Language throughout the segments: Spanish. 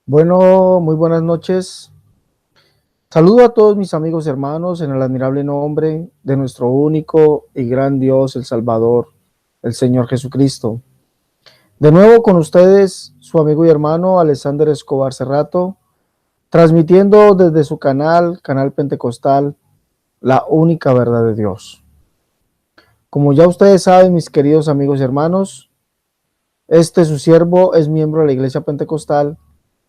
Bueno, muy buenas noches. Saludo a todos mis amigos y hermanos en el admirable nombre de nuestro único y gran Dios, el Salvador, el Señor Jesucristo. De nuevo con ustedes, su amigo y hermano Alexander Escobar Cerrato, transmitiendo desde su canal Pentecostal, la única verdad de Dios. Como ya ustedes saben, mis queridos amigos y hermanos, su siervo es miembro de la Iglesia Pentecostal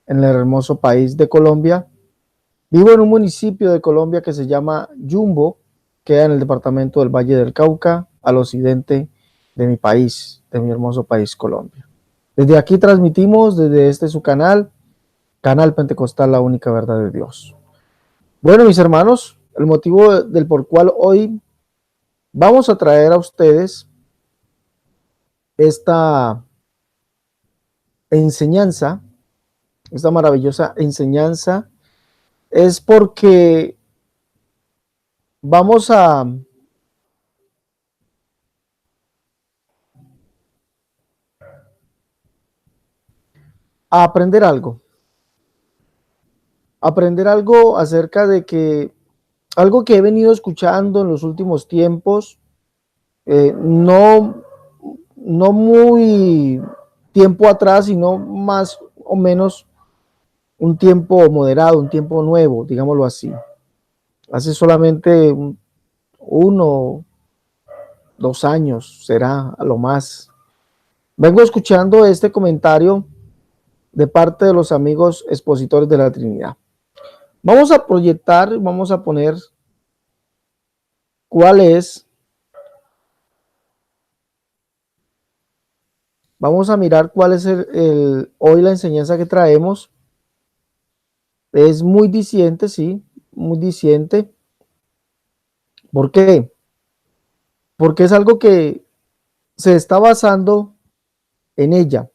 en el hermoso país de Colombia. Vivo en un municipio de Colombia que se llama Yumbo, queda en el departamento del Valle del Cauca, al occidente de mi país, de mi hermoso país Colombia. Desde aquí transmitimos desde su canal Pentecostal, la única verdad de Dios. Bueno, mis hermanos, el motivo del por cual hoy vamos a traer a ustedes esta enseñanza, esta maravillosa enseñanza, es porque vamos a aprender acerca de algo que he venido escuchando en los últimos tiempos, no muy tiempo atrás, sino más o menos un tiempo moderado, un tiempo nuevo, digámoslo así. Hace solamente 1, 2 años será a lo más. Vengo escuchando este comentario de parte de los amigos expositores de la Trinidad. Vamos a proyectar, vamos a poner cuál es, vamos a mirar cuál es hoy la enseñanza que traemos. Es muy diciente, sí, muy diciente. ¿Por qué? Porque es algo que se está basando en ella.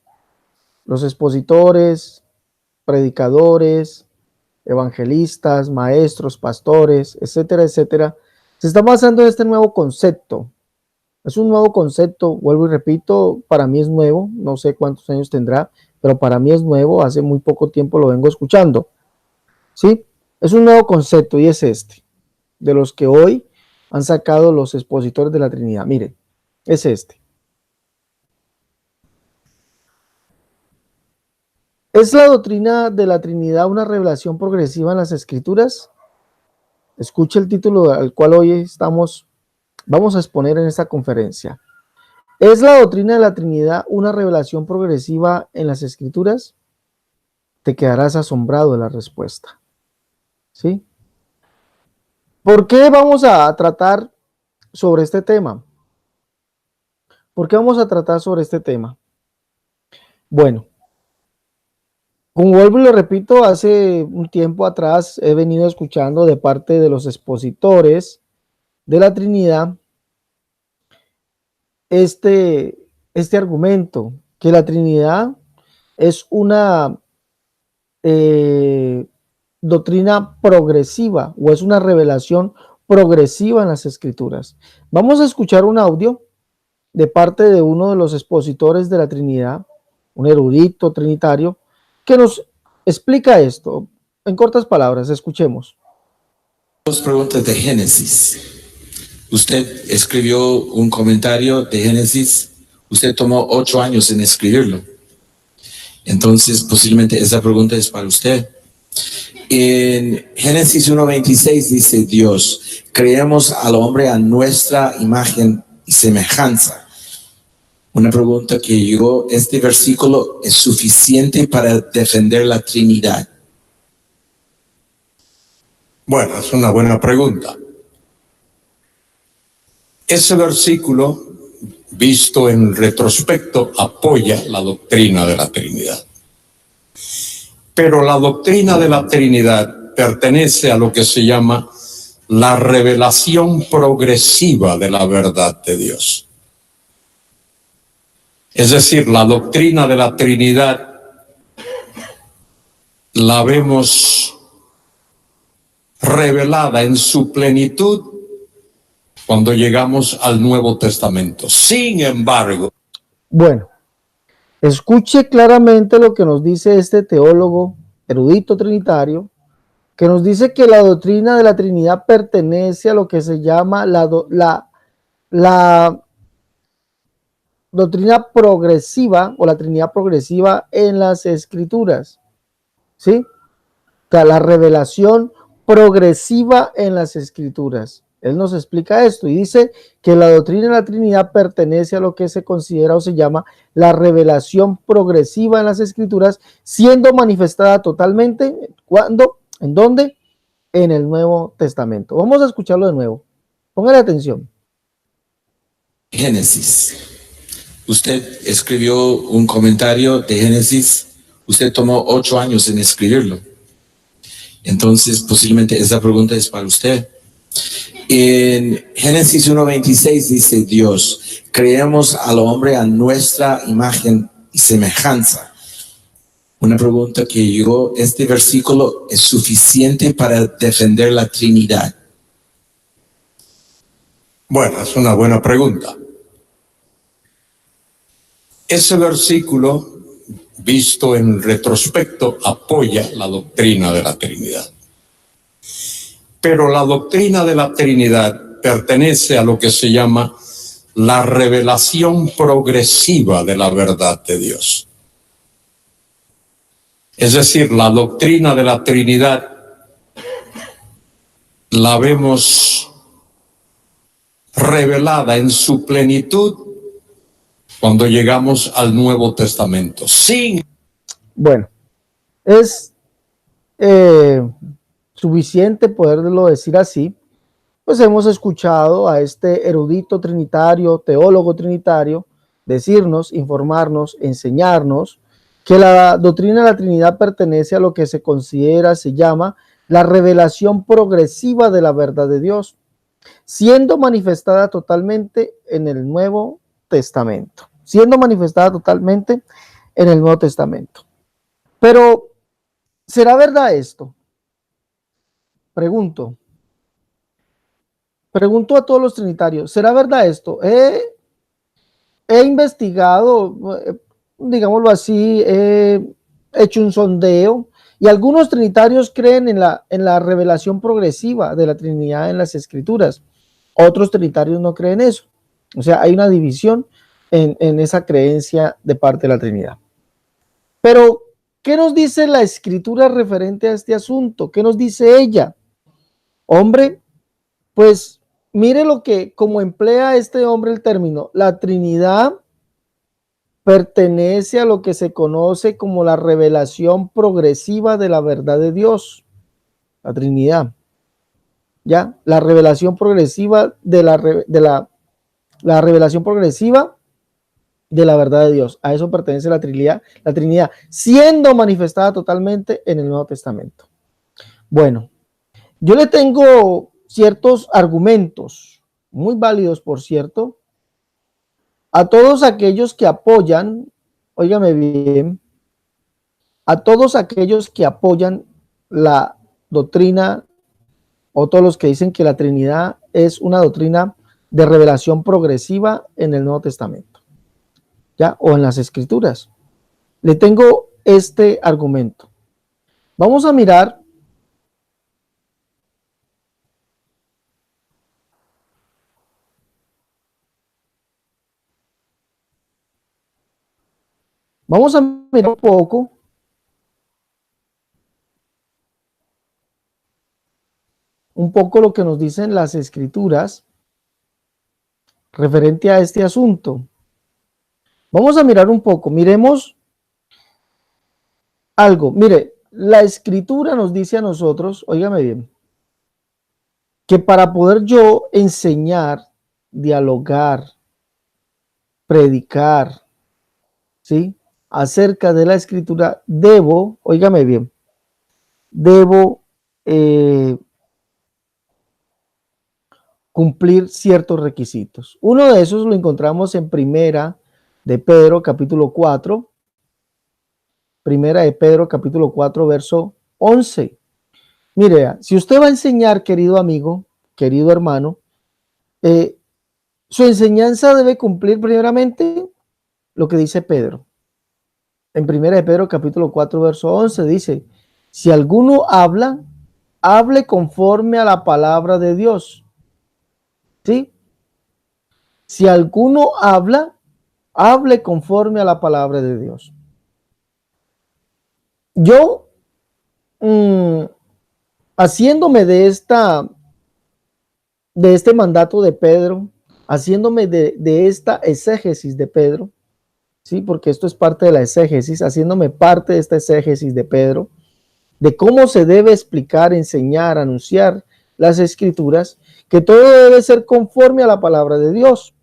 Los expositores, predicadores, evangelistas, maestros, pastores, etcétera, etcétera, se está basando en este nuevo concepto. Es un nuevo concepto, vuelvo y repito, para mí es nuevo, no sé cuántos años tendrá, pero para mí es nuevo, hace muy poco tiempo lo vengo escuchando. ¿Sí? Es un nuevo concepto y es de los que hoy han sacado los expositores de la Trinidad. Miren, es ¿Es la doctrina de la Trinidad una revelación progresiva en las Escrituras? Escuche el título al cual hoy vamos a exponer en esta conferencia. ¿Es la doctrina de la Trinidad una revelación progresiva en las Escrituras? Te quedarás asombrado de la respuesta. ¿Sí? ¿Por qué vamos a tratar sobre este tema? ¿Por qué vamos a tratar sobre este tema? Bueno, como vuelvo y lo repito, hace un tiempo atrás he venido escuchando de parte de los expositores de la Trinidad este argumento, que la Trinidad es una doctrina progresiva o es una revelación progresiva en las Escrituras. Vamos a escuchar un audio de parte de uno de los expositores de la Trinidad, un erudito trinitario, que nos explica esto. En cortas palabras, escuchemos. Dos preguntas de Génesis. Usted escribió un comentario de Génesis, usted tomó 8 años en escribirlo. Entonces, posiblemente esa pregunta es para usted. En Génesis 1:26 dice Dios, creemos al hombre a nuestra imagen y semejanza. Una pregunta que llegó, ¿este versículo es suficiente para defender la Trinidad? Bueno, es una buena pregunta. Ese versículo, visto en retrospecto, apoya la doctrina de la Trinidad. Pero la doctrina de la Trinidad pertenece a lo que se llama la revelación progresiva de la verdad de Dios. Es decir, la doctrina de la Trinidad la vemos revelada en su plenitud cuando llegamos al Nuevo Testamento. Sin embargo, bueno, escuche claramente lo que nos dice este teólogo erudito trinitario, que nos dice que la doctrina de la Trinidad pertenece a lo que se llama la doctrina progresiva o la Trinidad progresiva en las Escrituras, ¿sí? O sea, la revelación progresiva en las Escrituras. Él nos explica esto y dice que la doctrina de la Trinidad pertenece a lo que se considera o se llama la revelación progresiva en las Escrituras, siendo manifestada totalmente, ¿cuándo? ¿En dónde? En el Nuevo Testamento. Vamos a escucharlo de nuevo. Póngale atención. Génesis. Usted escribió un comentario de Génesis. Usted tomó 8 años en escribirlo. Entonces, posiblemente esa pregunta es para usted. En Génesis 1:26 dice Dios, creemos al hombre a nuestra imagen y semejanza. Una pregunta que llegó, ¿este versículo es suficiente para defender la Trinidad? Bueno, es una buena pregunta. Ese versículo, visto en retrospecto, apoya la doctrina de la Trinidad. Pero la doctrina de la Trinidad pertenece a lo que se llama la revelación progresiva de la verdad de Dios. Es decir, la doctrina de la Trinidad la vemos revelada en su plenitud cuando llegamos al Nuevo Testamento. Sí. Bueno, es suficiente poderlo decir así, pues hemos escuchado a este erudito trinitario, teólogo trinitario, decirnos, informarnos, enseñarnos que la doctrina de la Trinidad pertenece a lo que se considera, se llama la revelación progresiva de la verdad de Dios, siendo manifestada totalmente en el Nuevo Testamento, siendo manifestada totalmente en el Nuevo Testamento. Pero, ¿será verdad esto? Pregunto a todos los trinitarios, ¿será verdad esto? He investigado, digámoslo así, he hecho un sondeo y algunos trinitarios creen en la revelación progresiva de la Trinidad en las Escrituras. Otros trinitarios no creen eso. O sea, hay una división en esa creencia de parte de la Trinidad. Pero, ¿qué nos dice la Escritura referente a este asunto? ¿Qué nos dice ella? Hombre, pues mire lo que, como emplea este hombre el término, la Trinidad pertenece a lo que se conoce como la revelación progresiva de la verdad de Dios. La Trinidad. ¿Ya? La revelación progresiva de la revelación progresiva de la verdad de Dios. A eso pertenece la Trinidad, siendo manifestada totalmente en el Nuevo Testamento. Bueno, yo le tengo ciertos argumentos, muy válidos por cierto, a todos aquellos que apoyan, óigame bien, a todos aquellos que apoyan la doctrina o todos los que dicen que la Trinidad es una doctrina de revelación progresiva en el Nuevo Testamento, ¿ya? O en las Escrituras. Le tengo este argumento. Vamos a mirar un poco lo que nos dicen las Escrituras referente a este asunto. Vamos a mirar un poco, miremos algo. Mire, la Escritura nos dice a nosotros, óigame bien, que para poder yo enseñar, dialogar, predicar, ¿sí?, acerca de la Escritura, debo, óigame bien, debo cumplir ciertos requisitos. Uno de esos lo encontramos en Primera de Pedro, capítulo 4. Primera de Pedro, capítulo 4, verso 11. Mire, si usted va a enseñar, querido amigo, querido hermano, su enseñanza debe cumplir primeramente lo que dice Pedro. En Primera de Pedro, capítulo 4, verso 11, dice, Si alguno habla, hable conforme a la palabra de Dios. ¿Sí? Si alguno habla, hable conforme a la palabra de Dios. Yo, haciéndome de este mandato de Pedro, haciéndome de esta exégesis de Pedro, ¿sí? Porque esto es parte de la exégesis, haciéndome parte de esta exégesis de Pedro, de cómo se debe explicar, enseñar, anunciar las escrituras, que todo debe ser conforme a la palabra de Dios.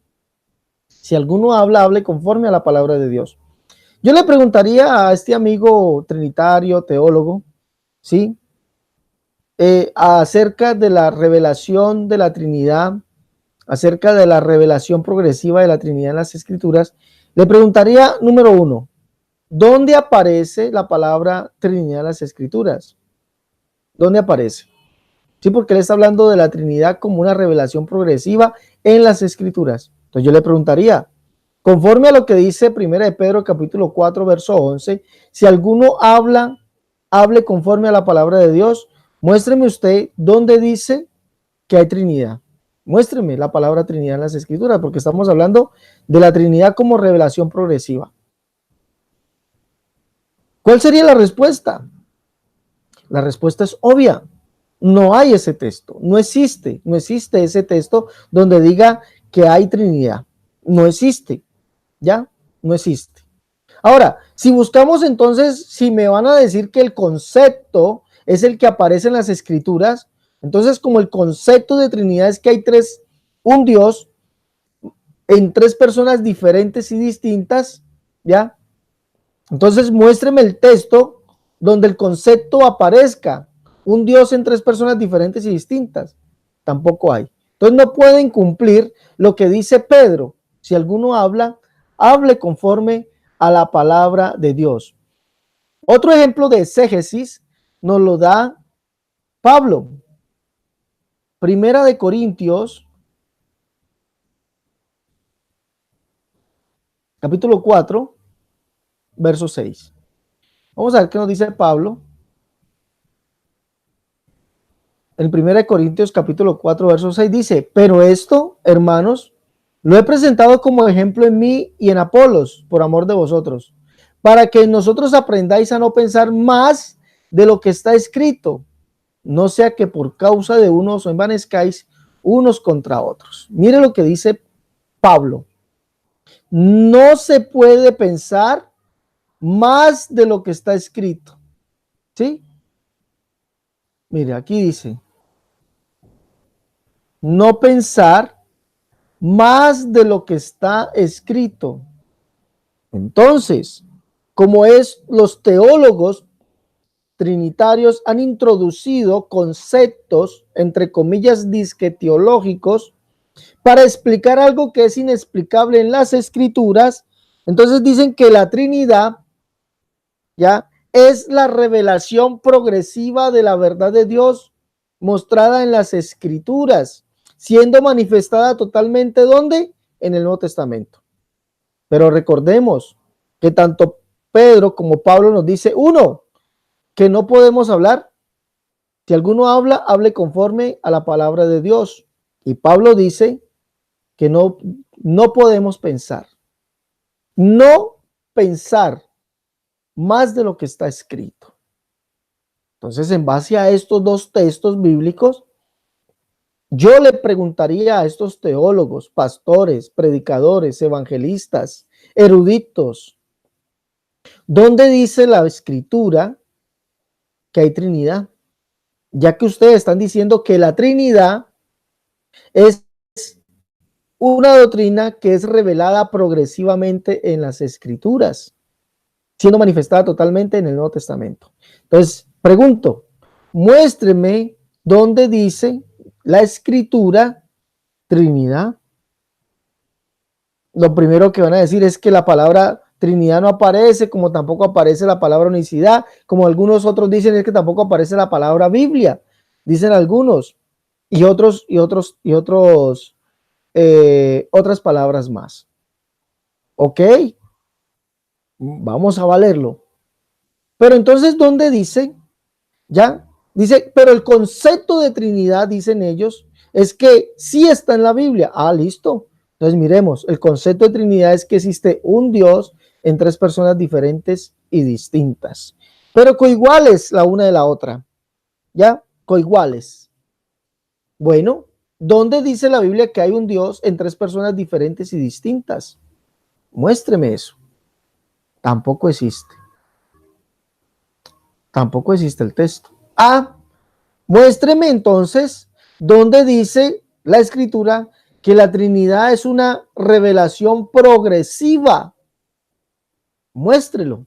Si alguno habla, hable conforme a la palabra de Dios. Yo le preguntaría a este amigo trinitario, teólogo, ¿sí? Acerca de la revelación de la Trinidad, acerca de la revelación progresiva de la Trinidad en las Escrituras, le preguntaría, número uno, ¿dónde aparece la palabra Trinidad en las Escrituras? ¿Dónde aparece? Sí, porque él está hablando de la Trinidad como una revelación progresiva en las Escrituras. Entonces yo le preguntaría, conforme a lo que dice 1 de Pedro capítulo 4, verso 11, si alguno habla, hable conforme a la palabra de Dios, muéstreme usted dónde dice que hay Trinidad. Muéstreme la palabra Trinidad en las Escrituras, porque estamos hablando de la Trinidad como revelación progresiva. ¿Cuál sería la respuesta? La respuesta es obvia. No hay ese texto, no existe ese texto donde diga que hay Trinidad. No existe, ¿ya? No existe. Ahora, si buscamos entonces, si me van a decir que el concepto es el que aparece en las Escrituras, entonces como el concepto de Trinidad es que hay un Dios en tres personas diferentes y distintas, ¿ya? Entonces muéstreme el texto donde el concepto aparezca, un Dios en tres personas diferentes y distintas. Tampoco hay. Entonces no pueden cumplir lo que dice Pedro. Si alguno habla, hable conforme a la palabra de Dios. Otro ejemplo de exégesis nos lo da Pablo. Primera de Corintios, capítulo 4, verso 6. Vamos a ver qué nos dice Pablo. En 1 Corintios capítulo 4, verso 6 dice, pero esto, hermanos, lo he presentado como ejemplo en mí y en Apolos, por amor de vosotros, para que nosotros aprendáis a no pensar más de lo que está escrito, no sea que por causa de unos os envanezcáis unos contra otros. Mire lo que dice Pablo. No se puede pensar más de lo que está escrito. ¿Sí? Mire, aquí dice, no pensar más de lo que está escrito. Entonces, como los teólogos trinitarios han introducido conceptos, entre comillas, disque teológicos, para explicar algo que es inexplicable en las Escrituras, entonces dicen que la Trinidad, ya, es la revelación progresiva de la verdad de Dios mostrada en las Escrituras, siendo manifestada totalmente ¿dónde? En el Nuevo Testamento. Pero recordemos que tanto Pedro como Pablo nos dice, uno, que no podemos hablar. Si alguno habla, hable conforme a la palabra de Dios. Y Pablo dice que no podemos pensar. No pensar más de lo que está escrito. Entonces, en base a estos dos textos bíblicos, yo le preguntaría a estos teólogos, pastores, predicadores, evangelistas, eruditos, ¿dónde dice la Escritura que hay Trinidad? Ya que ustedes están diciendo que la Trinidad es una doctrina que es revelada progresivamente en las Escrituras, siendo manifestada totalmente en el Nuevo Testamento. Entonces, pregunto, muéstreme dónde dice la Escritura Trinidad. Lo primero que van a decir es que la palabra Trinidad no aparece, como tampoco aparece la palabra unicidad, como algunos otros dicen es que tampoco aparece la palabra Biblia, dicen algunos, y otras palabras más. Ok, vamos a valerlo. Pero entonces, ¿dónde dice ¿Ya? Dice, pero el concepto de Trinidad, dicen ellos, es que sí está en la Biblia. Ah, listo. Entonces miremos, el concepto de Trinidad es que existe un Dios en tres personas diferentes y distintas, pero coiguales la una de la otra. ¿Ya? Coiguales. Bueno, ¿dónde dice la Biblia que hay un Dios en tres personas diferentes y distintas? Muéstreme eso. Tampoco existe. Tampoco existe el texto. Ah, muéstreme entonces dónde dice la Escritura que la Trinidad es una revelación progresiva. Muéstrelo.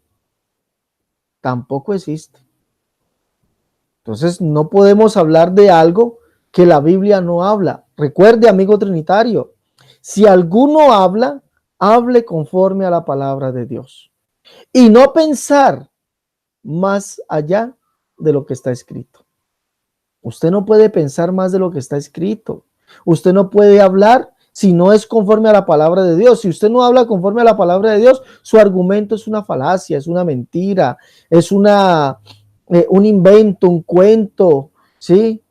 Tampoco existe. Entonces no podemos hablar de algo que la Biblia no habla. Recuerde, amigo trinitario, si alguno habla, hable conforme a la palabra de Dios y no pensar más allá de lo que está escrito. Usted no puede pensar más de lo que está escrito. Usted no puede hablar si no es conforme a la palabra de Dios. Si usted no habla conforme a la palabra de Dios, su argumento es una falacia, es una mentira, es un invento, un cuento, ¿sí?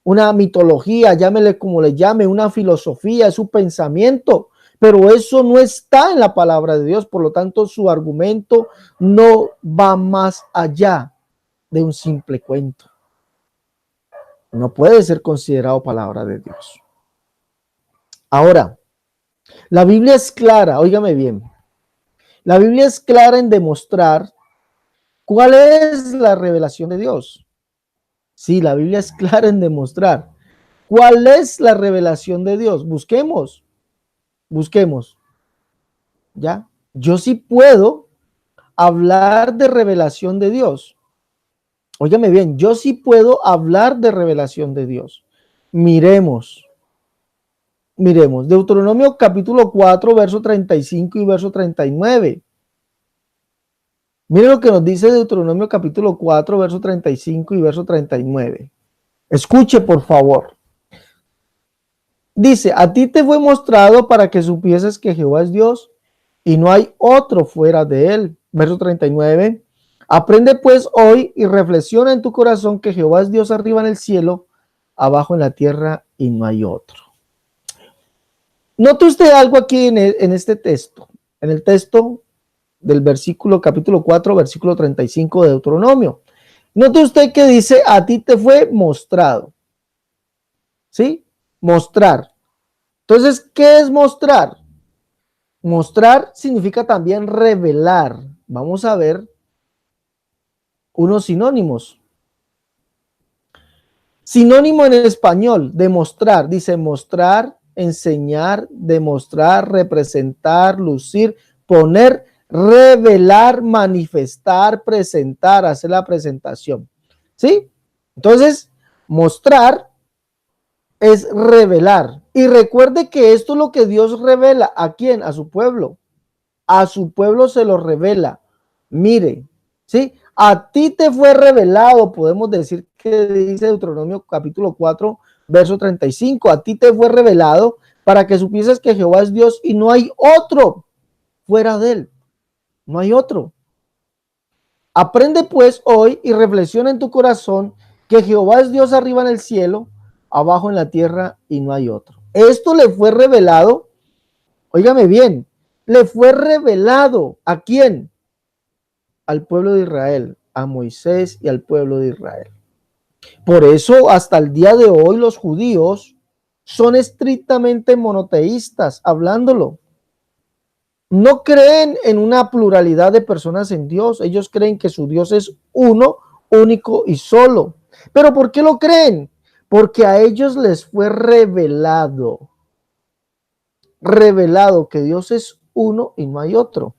Una mitología, llámele como le llame, una filosofía, es un pensamiento, pero eso no está en la palabra de Dios, por lo tanto su argumento no va más allá de un simple cuento. No puede ser considerado palabra de Dios. Ahora, la Biblia es clara, óigame bien, la Biblia es clara en demostrar cuál es la revelación de Dios. Sí, la Biblia es clara en demostrar cuál es la revelación de Dios. Busquemos, ¿ya? Yo sí puedo hablar de revelación de Dios. Óigame bien, yo sí puedo hablar de revelación de Dios. Miremos, Deuteronomio capítulo 4, verso 35 y verso 39. Mire lo que nos dice Deuteronomio capítulo 4, verso 35 y verso 39. Escuche, por favor. Dice, a ti te fue mostrado para que supieses que Jehová es Dios y no hay otro fuera de él. Verso 39. Aprende pues hoy y reflexiona en tu corazón que Jehová es Dios arriba en el cielo, abajo en la tierra y no hay otro. Note usted algo aquí en este texto, en el texto del versículo capítulo 4, versículo 35 de Deuteronomio. Note usted que dice, a ti te fue mostrado. ¿Sí? Mostrar. Entonces, ¿qué es mostrar? Mostrar significa también revelar. Vamos a ver unos sinónimos. Sinónimo en español de mostrar, dice mostrar, enseñar, demostrar, representar, lucir, poner, revelar, manifestar, presentar, hacer la presentación. ¿Sí? Entonces, mostrar es revelar. Y recuerde que esto es lo que Dios revela. ¿A quién? A su pueblo. A su pueblo se lo revela. Mire, ¿sí? A ti te fue revelado, podemos decir que dice Deuteronomio capítulo 4, verso 35. A ti te fue revelado para que supieses que Jehová es Dios y no hay otro fuera de él. No hay otro. Aprende pues hoy y reflexiona en tu corazón que Jehová es Dios arriba en el cielo, abajo en la tierra y no hay otro. Esto le fue revelado, óigame bien, le fue revelado ¿a quién? Al pueblo de Israel, a Moisés y al pueblo de Israel. Por eso hasta el día de hoy los judíos son estrictamente monoteístas, hablándolo. No creen en una pluralidad de personas en Dios. Ellos creen que su Dios es uno, único y solo. ¿Pero por qué lo creen? Porque a ellos les fue revelado que Dios es uno y no hay otro.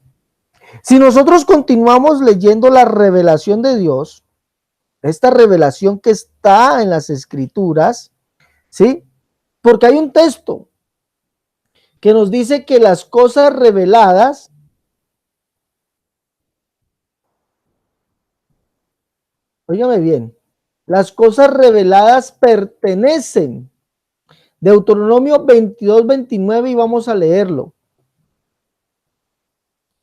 Si nosotros continuamos leyendo la revelación de Dios, esta revelación que está en las Escrituras, ¿sí? Porque hay un texto que nos dice que las cosas reveladas, óigame bien, las cosas reveladas pertenecen. Deuteronomio 22, 29 y vamos a leerlo.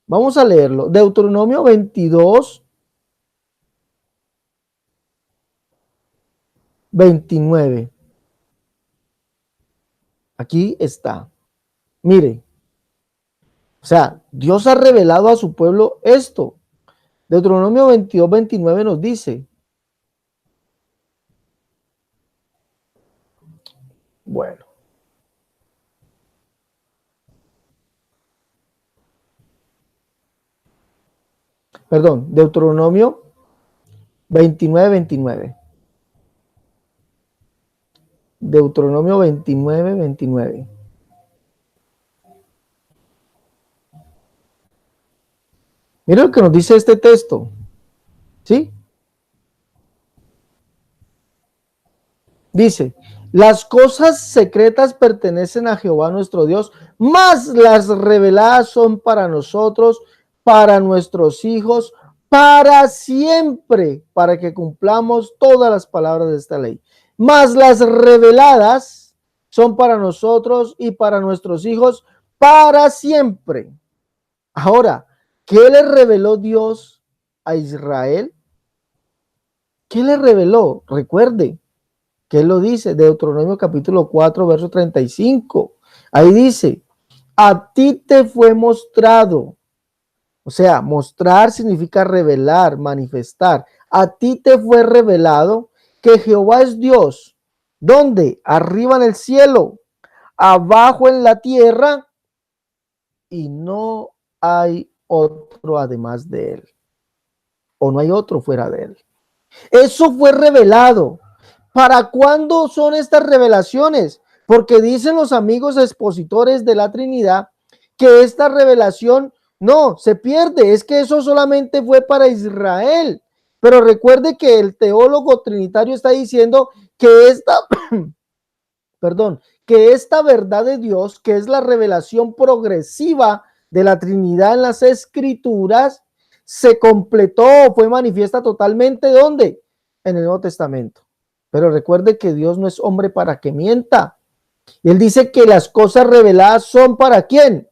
Vamos a leerlo. Deuteronomio 22, 29. Aquí está. Mire, o sea, Dios ha revelado a su pueblo esto. Deuteronomio 22, 29 nos dice. Bueno. Perdón, Deuteronomio 29, 29. Deuteronomio 29, 29. Mira lo que nos dice este texto. ¿Sí? Dice, las cosas secretas pertenecen a Jehová nuestro Dios, mas las reveladas son para nosotros, para nuestros hijos, para siempre, para que cumplamos todas las palabras de esta ley. Mas las reveladas son para nosotros y para nuestros hijos, para siempre. Ahora, ¿qué le reveló Dios a Israel? ¿Qué le reveló? Recuerde que él lo dice, Deuteronomio capítulo 4, verso 35. Ahí dice, a ti te fue mostrado. O sea, mostrar significa revelar, manifestar. A ti te fue revelado que Jehová es Dios. ¿Dónde? Arriba en el cielo, abajo en la tierra, y no hay otro además de él. O no hay otro fuera de él. Eso fue revelado. ¿Para cuándo son estas revelaciones? Porque dicen los amigos expositores de la Trinidad que esta revelación no se pierde, es que eso solamente fue para Israel. Pero recuerde que el teólogo trinitario está diciendo que que esta verdad de Dios, que es la revelación progresiva de la Trinidad en las Escrituras, se completó, fue manifiesta totalmente, ¿dónde? En el Nuevo Testamento. Pero recuerde que Dios no es hombre para que mienta. Y él dice que las cosas reveladas son ¿para quién?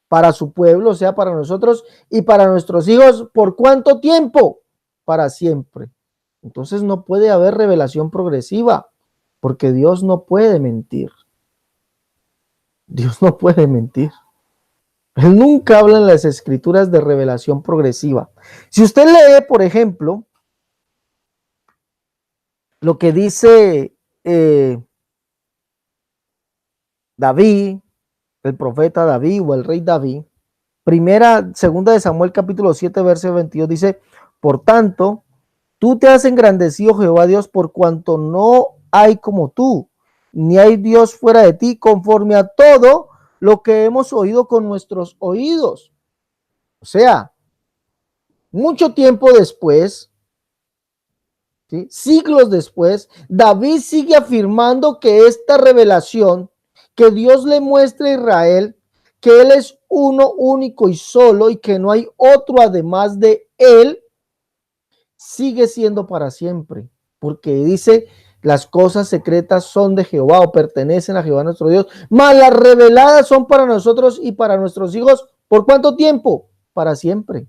Para su pueblo, o sea, para nosotros y para nuestros hijos. ¿Por cuánto tiempo? Para siempre. Entonces no puede haber revelación progresiva, porque Dios no puede mentir. Dios no puede mentir. Él nunca habla en las Escrituras de revelación progresiva. Si usted lee, por ejemplo, lo que dice David, el profeta David o el rey David, segunda de Samuel capítulo 7, verso 22 dice, por tanto, tú te has engrandecido, Jehová Dios, por cuanto no hay como tú, ni hay Dios fuera de ti, conforme a todo lo que hemos oído con nuestros oídos. O sea, mucho tiempo después, ¿sí? Siglos después, David sigue afirmando que esta revelación que Dios le muestra a Israel, que Él es uno único y solo y que no hay otro además de Él, sigue siendo para siempre, porque dice, las cosas secretas son de Jehová o pertenecen a Jehová nuestro Dios, mas las reveladas son para nosotros y para nuestros hijos. ¿Por cuánto tiempo? Para siempre.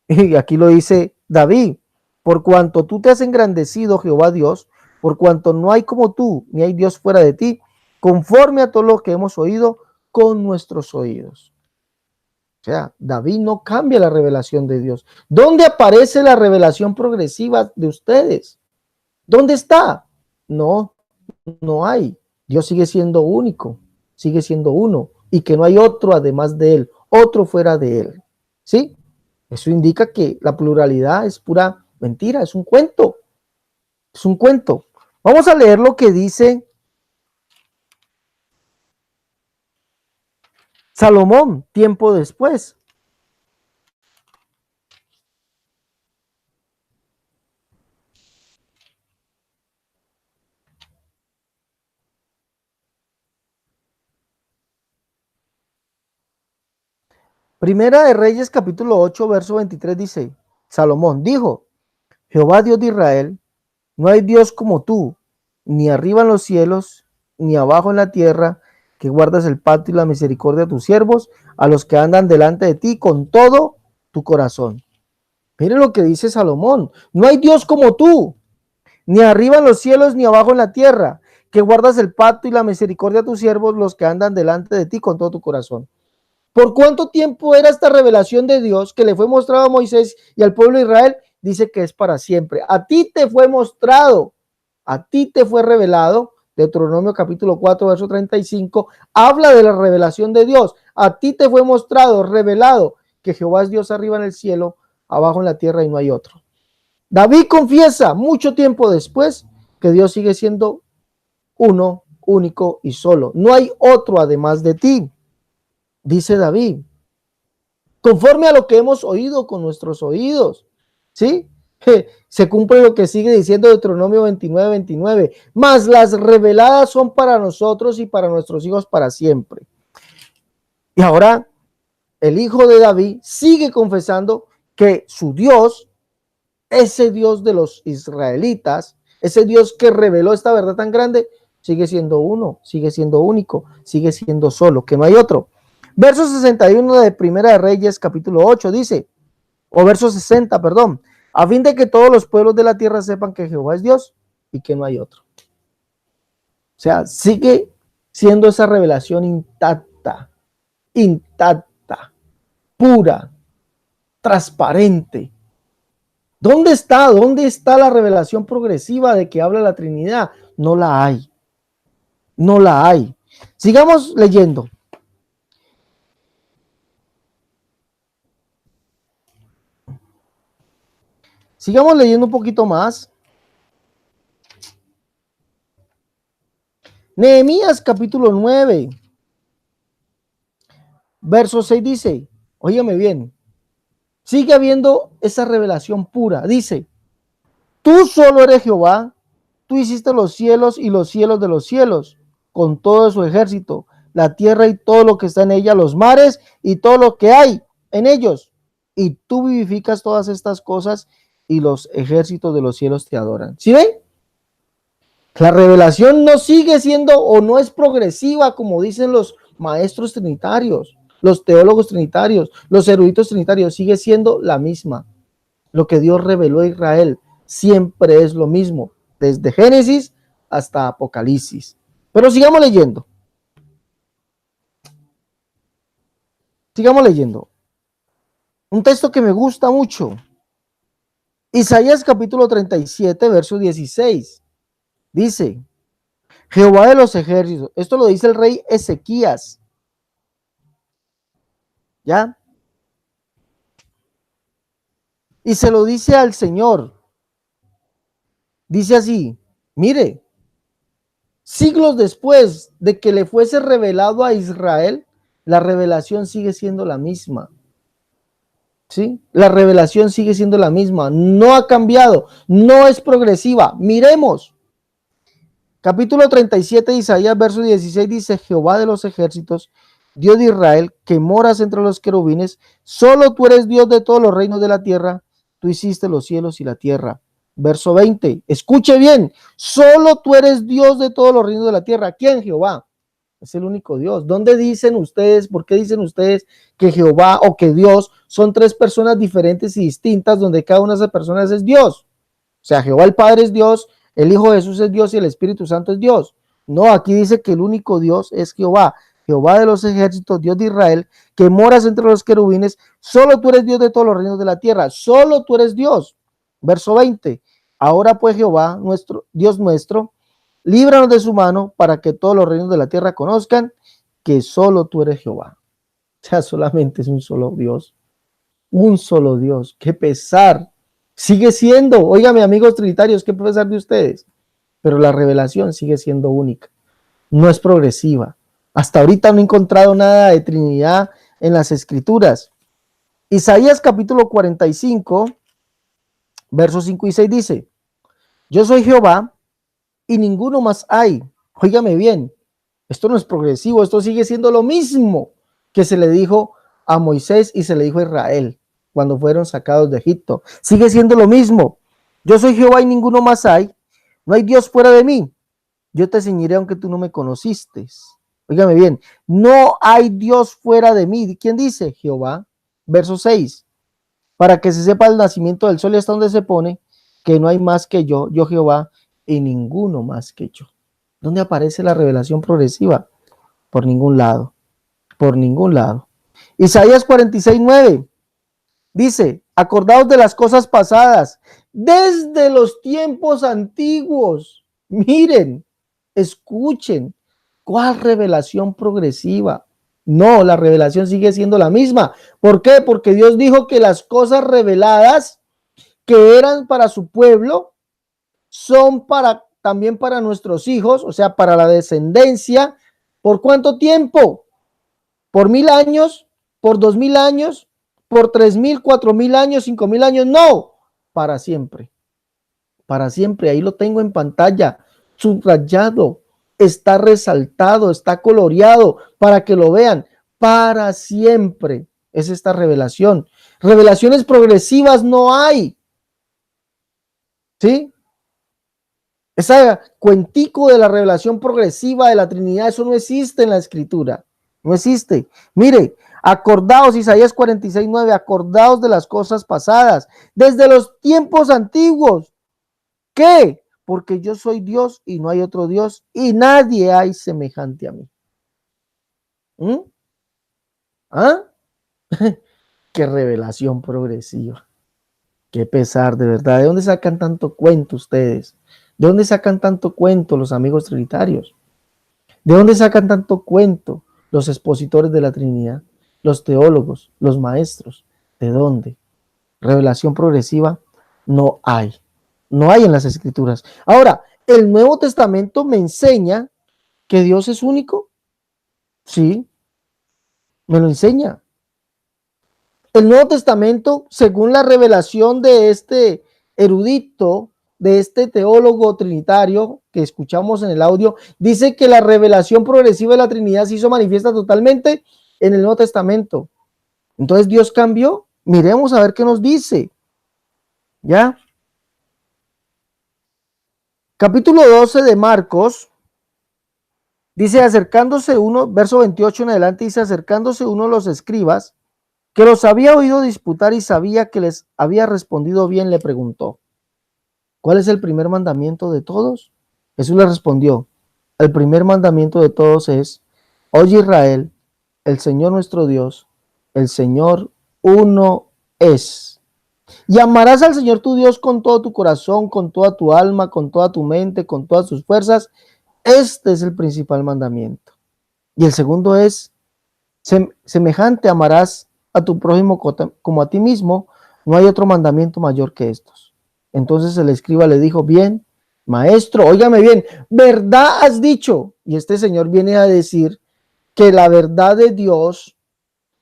Y aquí lo dice David, por cuanto tú te has engrandecido, Jehová Dios, por cuanto no hay como tú, ni hay Dios fuera de ti, conforme a todo lo que hemos oído con nuestros oídos. O sea, David no cambia la revelación de Dios. ¿Dónde aparece la revelación progresiva de ustedes? ¿Dónde está? No, no hay. Dios sigue siendo único, sigue siendo uno, y que no hay otro además de él, otro fuera de él. ¿Sí? Eso indica que la pluralidad es pura mentira, es un cuento. Es un cuento. Vamos a leer lo que dice Salomón tiempo después. Primera de Reyes capítulo 8 verso 23 dice, Salomón dijo, Jehová Dios de Israel, no hay Dios como tú, ni arriba en los cielos, ni abajo en la tierra, que guardas el pacto y la misericordia de tus siervos, a los que andan delante de ti con todo tu corazón. Miren lo que dice Salomón, no hay Dios como tú. ni arriba en los cielos, ni abajo en la tierra, que guardas el pacto y la misericordia a tus siervos, los que andan delante de ti con todo tu corazón. ¿Por cuánto tiempo era esta revelación de Dios que le fue mostrado a Moisés y al pueblo de Israel? Dice que es para siempre. A ti te fue mostrado, a ti te fue revelado. Deuteronomio capítulo 4, verso 35, habla de la revelación de Dios. A ti te fue mostrado, revelado, que Jehová es Dios arriba en el cielo, abajo en la tierra y no hay otro. David confiesa mucho tiempo después que Dios sigue siendo uno, único y solo. No hay otro además de ti, dice David. Conforme a lo que hemos oído con nuestros oídos, ¿sí? Se cumple lo que sigue diciendo Deuteronomio 29:29. Mas las reveladas son para nosotros y para nuestros hijos para siempre. Y ahora el hijo de David sigue confesando que su Dios, ese Dios de los israelitas, ese Dios que reveló esta verdad tan grande, sigue siendo uno, sigue siendo único, sigue siendo solo, que no hay otro. Verso 61 de Primera de Reyes, capítulo 8, dice, o verso 60, perdón, a fin de que todos los pueblos de la tierra sepan que Jehová es Dios y que no hay otro. O sea, sigue siendo esa revelación intacta, pura, transparente. ¿Dónde está? ¿Dónde está la revelación progresiva de que habla la Trinidad? No la hay. No la hay. Sigamos leyendo. Sigamos leyendo un poquito más. Nehemías capítulo 9, verso 6 dice, óigame bien, sigue habiendo esa revelación pura. Dice, tú solo eres Jehová, tú hiciste los cielos y los cielos de los cielos, con todo su ejército, la tierra y todo lo que está en ella, los mares y todo lo que hay en ellos. Y tú vivificas todas estas cosas y los ejércitos de los cielos te adoran. ¿Sí ven? La revelación no sigue siendo o no es progresiva como dicen los maestros trinitarios, los teólogos trinitarios, los eruditos trinitarios, sigue siendo la misma. Lo que Dios reveló a Israel siempre es lo mismo, desde Génesis hasta Apocalipsis. Pero sigamos leyendo. Sigamos leyendo. Un texto que me gusta mucho. Isaías capítulo 37, verso 16. Dice, Jehová de los ejércitos. Esto lo dice el rey Ezequías. ¿Ya? Y se lo dice al Señor. Dice así, mire, siglos después de que le fuese revelado a Israel, la revelación sigue siendo la misma. ¿Sí? La revelación sigue siendo la misma, no ha cambiado, no es progresiva. Miremos. Capítulo 37 de Isaías, verso 16 dice, Jehová de los ejércitos, Dios de Israel, que moras entre los querubines, solo tú eres Dios de todos los reinos de la tierra, tú hiciste los cielos y la tierra. Verso 20, escuche bien, solo tú eres Dios de todos los reinos de la tierra. ¿Quién? Jehová. Es el único Dios. ¿Dónde dicen ustedes, por qué dicen ustedes que Jehová o que Dios son tres personas diferentes y distintas donde cada una de esas personas es Dios? O sea, Jehová el Padre es Dios, el Hijo de Jesús es Dios y el Espíritu Santo es Dios. No, aquí dice que el único Dios es Jehová, Jehová de los ejércitos, Dios de Israel, que moras entre los querubines, solo tú eres Dios de todos los reinos de la tierra, solo tú eres Dios. Verso 20, ahora pues Jehová, nuestro Dios nuestro, líbranos de su mano para que todos los reinos de la tierra conozcan que solo tú eres Jehová. O sea, solamente es un solo Dios. Un solo Dios. Qué pesar. Sigue siendo, óigame amigos trinitarios, qué pesar de ustedes. Pero la revelación sigue siendo única. No es progresiva. Hasta ahorita no he encontrado nada de Trinidad en las Escrituras. Isaías capítulo 45, versos 5 y 6 dice, yo soy Jehová y ninguno más hay. Óigame bien, esto no es progresivo, esto sigue siendo lo mismo que se le dijo a Moisés y se le dijo a Israel cuando fueron sacados de Egipto. Sigue siendo lo mismo. Yo soy Jehová y ninguno más hay. No hay Dios fuera de mí. Yo te ceñiré aunque tú no me conociste. Óigame bien, no hay Dios fuera de mí. ¿Quién dice? Jehová. Verso 6. Para que se sepa el nacimiento del sol y hasta donde se pone, que no hay más que yo Jehová, y ninguno más que yo. ¿Dónde aparece la revelación progresiva? Por ningún lado, por ningún lado. Isaías 46:9 dice, acordaos de las cosas pasadas, desde los tiempos antiguos. Miren, escuchen, ¿cuál revelación progresiva? No, la revelación sigue siendo la misma. ¿Por qué? Porque Dios dijo que las cosas reveladas que eran para su pueblo son también para nuestros hijos, o sea, para la descendencia. ¿Por cuánto tiempo? ¿Por 1000 años? ¿Por 2000 años? ¿Por 3000, 4000 años, 5000 años? No, para siempre. Para siempre. Ahí lo tengo en pantalla, subrayado, está resaltado, está coloreado para que lo vean. Para siempre es esta revelación. Revelaciones progresivas no hay. ¿Sí? Ese cuentico de la revelación progresiva de la Trinidad, eso no existe en la Escritura. No existe. Mire, acordaos, Isaías 46:9, acordaos de las cosas pasadas, desde los tiempos antiguos. ¿Qué? Porque yo soy Dios y no hay otro Dios y nadie hay semejante a mí. ¿Mm? ¿Ah? Qué revelación progresiva. Qué pesar, de verdad. ¿De dónde sacan tanto cuento ustedes? ¿De dónde sacan tanto cuento los amigos trinitarios? ¿De dónde sacan tanto cuento los expositores de la Trinidad, los teólogos, los maestros? ¿De dónde? Revelación progresiva no hay. No hay en las Escrituras. Ahora, el Nuevo Testamento me enseña que Dios es único. Sí, me lo enseña. El Nuevo Testamento, según la revelación de este erudito, de este teólogo trinitario que escuchamos en el audio, dice que la revelación progresiva de la Trinidad se hizo manifiesta totalmente en el Nuevo Testamento. Entonces Dios cambió. Miremos a ver qué nos dice. ¿Ya? Capítulo 12 de Marcos, dice, acercándose uno, verso 28 en adelante, dice, acercándose uno de los escribas, que los había oído disputar y sabía que les había respondido bien, le preguntó, ¿cuál es el primer mandamiento de todos? Jesús le respondió, el primer mandamiento de todos es, oye Israel, el Señor nuestro Dios, el Señor uno es. Y amarás al Señor tu Dios con todo tu corazón, con toda tu alma, con toda tu mente, con todas tus fuerzas. Este es el principal mandamiento. Y el segundo es, semejante amarás a tu prójimo como a ti mismo. No hay otro mandamiento mayor que estos. Entonces el escriba le dijo, bien, maestro, óigame bien, verdad has dicho. Y este señor viene a decir que la verdad de Dios,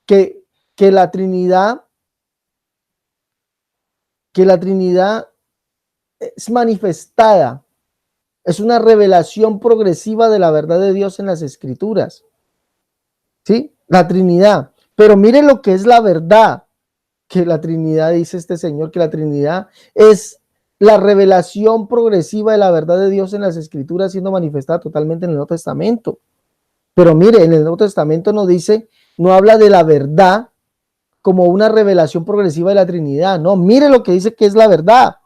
que la Trinidad, es manifestada, es una revelación progresiva de la verdad de Dios en las Escrituras. ¿Sí? La Trinidad. Pero miren lo que es la verdad, que la Trinidad, dice este señor, que la Trinidad es la revelación progresiva de la verdad de Dios en las Escrituras siendo manifestada totalmente en el Nuevo Testamento. Pero mire, en el Nuevo Testamento no dice, no habla de la verdad como una revelación progresiva de la Trinidad. No, mire lo que dice que es la verdad.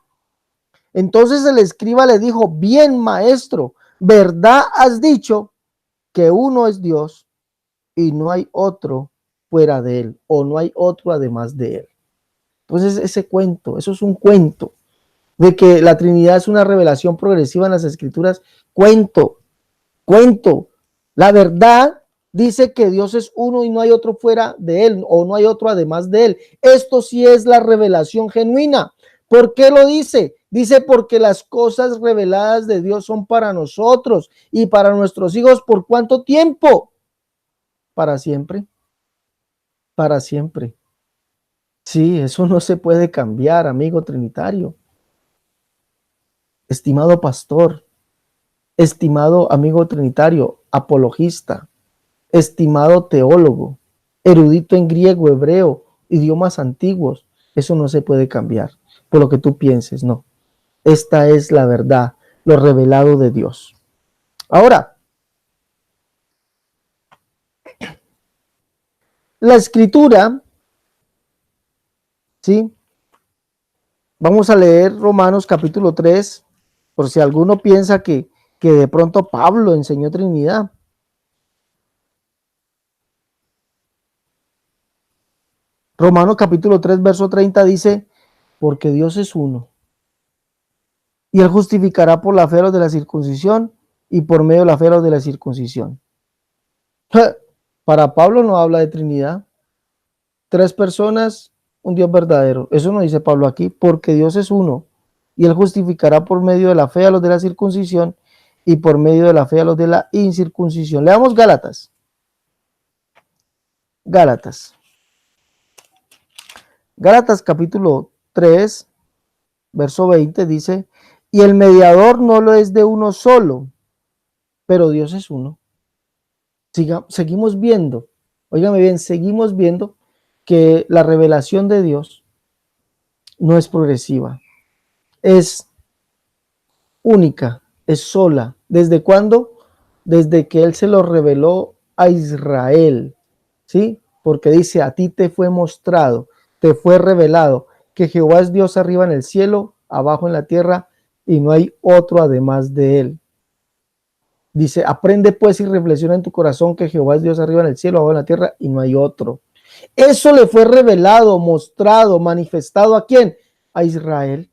Entonces el escriba le dijo, bien maestro, verdad has dicho que uno es Dios y no hay otro fuera de él, o no hay otro además de él. Entonces ese cuento, eso es un cuento, de que la Trinidad es una revelación progresiva en las Escrituras, cuento. La verdad dice que Dios es uno y no hay otro fuera de él, o no hay otro además de él. Esto sí es la revelación genuina. ¿Por qué lo dice? Dice porque las cosas reveladas de Dios son para nosotros y para nuestros hijos. ¿Por cuánto tiempo? Para siempre. Para siempre. Sí, eso no se puede cambiar, amigo trinitario. Estimado pastor, estimado amigo trinitario, apologista, estimado teólogo, erudito en griego, hebreo, idiomas antiguos, eso no se puede cambiar por lo que tú pienses, no. Esta es la verdad, lo revelado de Dios. Ahora, la escritura, ¿sí? Vamos a leer Romanos capítulo 3, por si alguno piensa que de pronto Pablo enseñó Trinidad. Romanos capítulo 3, verso 30 dice, porque Dios es uno, y Él justificará por la fe a los de la circuncisión y por medio de la fe a los de la circuncisión. Para Pablo no habla de Trinidad. Tres personas, un Dios verdadero. Eso no dice Pablo aquí, porque Dios es uno, y Él justificará por medio de la fe a los de la circuncisión y por medio de la fe a los de la incircuncisión. Leamos Gálatas. Gálatas capítulo 3, verso 20 dice, y el mediador no lo es de uno solo, pero Dios es uno. Seguimos viendo, óigame bien, seguimos viendo que la revelación de Dios no es progresiva, es única, es sola. ¿Desde cuándo? Desde que Él se lo reveló a Israel, ¿sí? Porque dice, a ti te fue mostrado, te fue revelado que Jehová es Dios arriba en el cielo, abajo en la tierra, y no hay otro además de Él. Dice, aprende pues y reflexiona en tu corazón que Jehová es Dios arriba en el cielo, abajo en la tierra, y no hay otro. Eso le fue revelado, mostrado, manifestado ¿a quién? A Israel.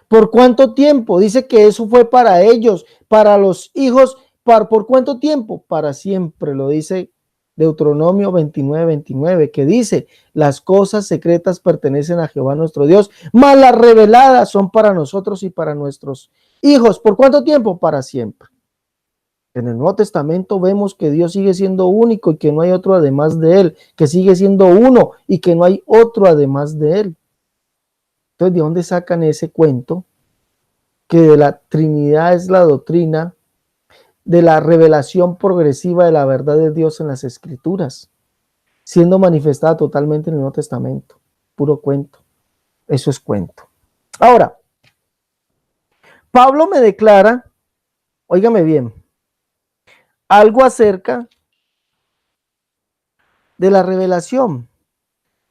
¿Por cuánto tiempo? Dice que eso fue para ellos, para los hijos. ¿Por cuánto tiempo? Para siempre, lo dice Deuteronomio 29:29, que dice, las cosas secretas pertenecen a Jehová nuestro Dios, mas las reveladas son para nosotros y para nuestros hijos. ¿Por cuánto tiempo? Para siempre. En el Nuevo Testamento vemos que Dios sigue siendo único y que no hay otro además de Él, que sigue siendo uno y que no hay otro además de Él. Entonces, ¿de dónde sacan ese cuento? Que de la Trinidad es la doctrina de la revelación progresiva de la verdad de Dios en las Escrituras, siendo manifestada totalmente en el Nuevo Testamento. Puro cuento. Eso es cuento. Ahora, Pablo me declara, óigame bien, algo acerca de la revelación.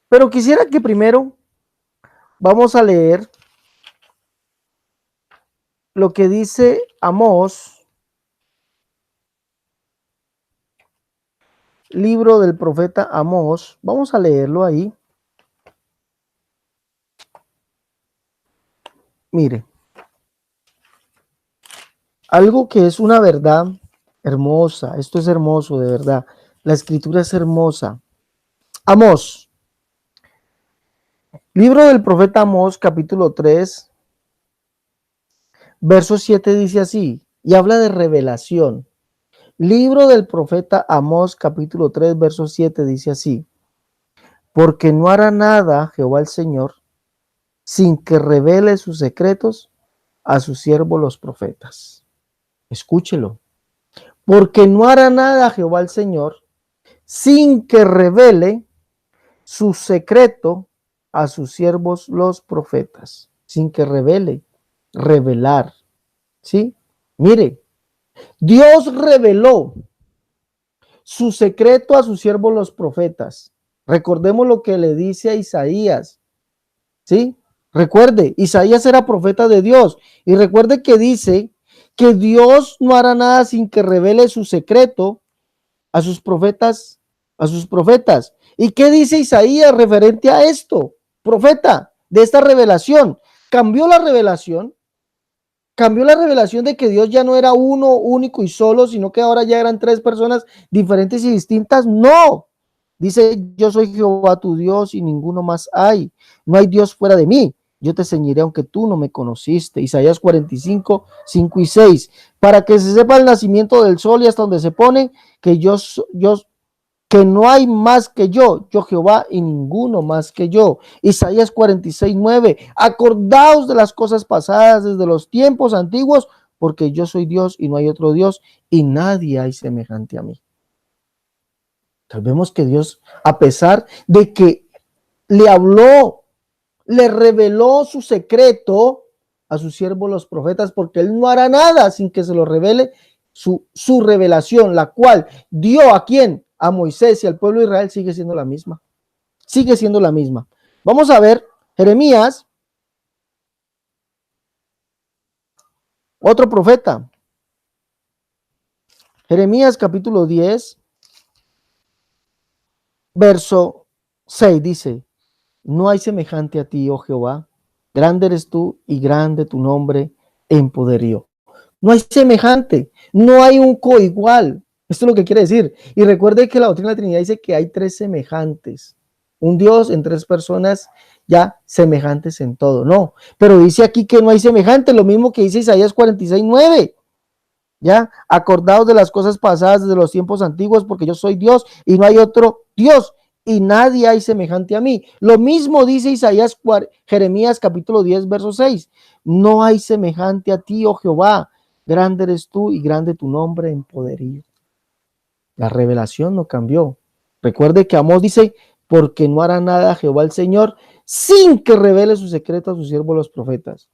Pero quisiera que primero vamos a leer lo que dice Amós, libro del profeta Amós. Vamos a leerlo ahí. Mire, algo que es una verdad hermosa. Esto es hermoso, de verdad. La escritura es hermosa. Amós, libro del profeta Amós, capítulo 3, verso 7 dice así, y habla de revelación. Libro del profeta Amós, capítulo 3, verso 7 dice así, porque no hará nada Jehová el Señor sin que revele sus secretos a sus siervos los profetas. Escúchelo. Porque no hará nada Jehová el Señor sin que revele su secreto a sus siervos los profetas. Sin que revele, revelar. ¿Sí? Mire, Dios reveló su secreto a sus siervos los profetas. Recordemos lo que le dice a Isaías. ¿Sí? Recuerde, Isaías era profeta de Dios. Y recuerde que dice que Dios no hará nada sin que revele su secreto a sus profetas, ¿Y qué dice Isaías referente a esto? Profeta, de esta revelación. Cambió la revelación de que Dios ya no era uno, único y solo, sino que ahora ya eran tres personas diferentes y distintas. No. Dice, yo soy Jehová tu Dios y ninguno más hay. No hay Dios fuera de mí. Yo te ceñiré aunque tú no me conociste. Isaías 45, 5 y 6. Para que se sepa el nacimiento del sol y hasta donde se pone, que que no hay más que yo Jehová y ninguno más que yo. Isaías 46, 9. Acordaos de las cosas pasadas desde los tiempos antiguos, porque yo soy Dios y no hay otro Dios y nadie hay semejante a mí. Vemos que Dios, a pesar de que le habló, le reveló su secreto a sus siervos los profetas, porque Él no hará nada sin que se lo revele su revelación, la cual dio a quién, a Moisés y al pueblo de Israel, sigue siendo la misma. Vamos a ver Jeremías, otro profeta. Jeremías capítulo 10, verso 6 dice: no hay semejante a ti, oh Jehová, grande eres tú y grande tu nombre en poderío. No hay semejante, no hay un coigual. Esto es lo que quiere decir. Y recuerde que la doctrina de la Trinidad dice que hay tres semejantes. Un Dios en tres personas ya semejantes en todo. No, pero dice aquí que no hay semejante, lo mismo que dice Isaías 46:9. Ya, acordaos de las cosas pasadas desde los tiempos antiguos, porque yo soy Dios y no hay otro Dios, y nadie hay semejante a mí. Lo mismo dice Jeremías capítulo 10, verso 6. No hay semejante a ti, oh Jehová, grande eres tú y grande tu nombre en poderío. La revelación no cambió. Recuerde que Amós dice: porque no hará nada Jehová el Señor sin que revele su secreto a sus siervos los profetas.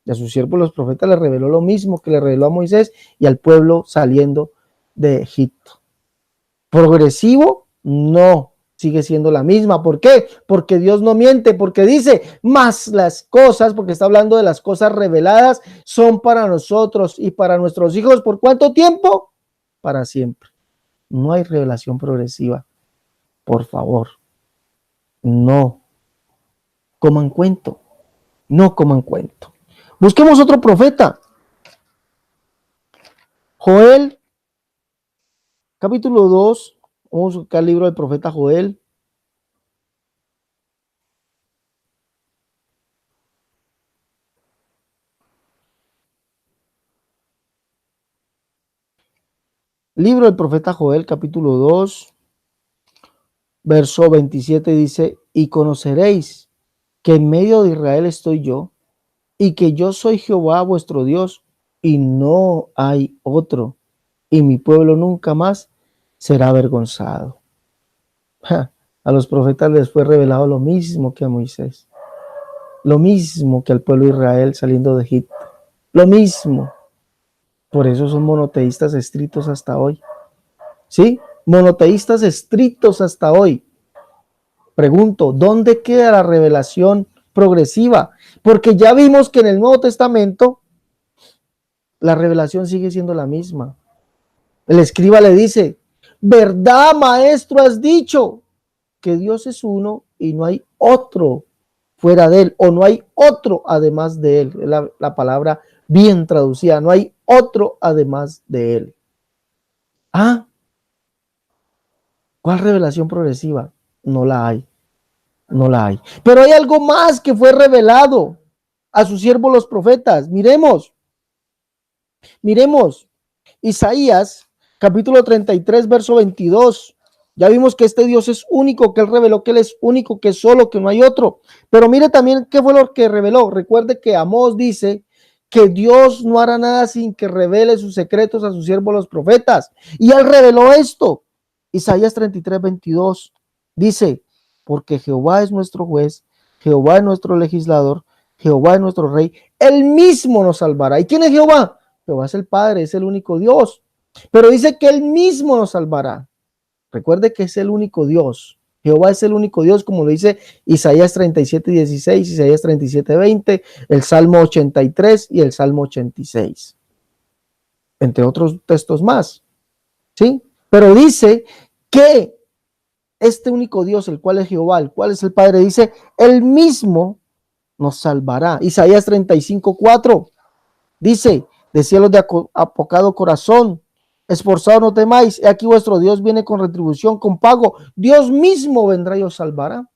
Y a sus siervos los profetas le reveló lo mismo que le reveló a Moisés y al pueblo saliendo de Egipto. Progresivo, no, sigue siendo la misma. ¿Por qué? Porque Dios no miente, porque dice: más las cosas, porque está hablando de las cosas reveladas, son para nosotros y para nuestros hijos. ¿Por cuánto tiempo? Para siempre. No hay revelación progresiva. Por favor, no coman cuento, no coman cuento. Busquemos otro profeta. Joel, capítulo 2. Vamos a buscar el libro del profeta Joel. Libro del profeta Joel, capítulo 2, verso 27 dice: y conoceréis que en medio de Israel estoy yo, y que yo soy Jehová vuestro Dios, y no hay otro, y mi pueblo nunca más será avergonzado. A los profetas les fue revelado lo mismo que a Moisés, lo mismo que al pueblo de Israel saliendo de Egipto, lo mismo. Por eso son monoteístas estrictos hasta hoy. ¿Sí? Monoteístas estrictos hasta hoy. Pregunto, ¿dónde queda la revelación progresiva? Porque ya vimos que en el Nuevo Testamento la revelación sigue siendo la misma. El escriba le dice: ¿verdad, maestro, has dicho que Dios es uno y no hay otro fuera de él, o no hay otro además de él? La palabra bien traducida: no hay otro además de él. ¿Cuál revelación progresiva? No la hay, no la hay. Pero hay algo más que fue revelado a sus siervos los profetas. Miremos Isaías capítulo 33, verso 22. Ya vimos que este Dios es único, que él reveló que él es único, que es solo, que no hay otro. Pero mire también qué fue lo que reveló. Recuerde que Amós dice que Dios no hará nada sin que revele sus secretos a sus siervos los profetas. Y él reveló esto. Isaías 33, 22 dice: porque Jehová es nuestro juez, Jehová es nuestro legislador, Jehová es nuestro rey, él mismo nos salvará. ¿Y quién es Jehová? Jehová es el Padre, es el único Dios. Pero dice que él mismo nos salvará. Recuerde que es el único Dios. Jehová es el único Dios, como lo dice Isaías 37, 16, Isaías 37, 20, el Salmo 83 y el Salmo 86. Entre otros textos más. ¿Sí? Pero dice que este único Dios, el cual es Jehová, el cual es el Padre, dice: él mismo nos salvará. Isaías 35, 4 dice: de cielos de apocado corazón, esforzado no temáis, he aquí vuestro Dios viene con retribución, con pago. Dios mismo vendrá y os salvará.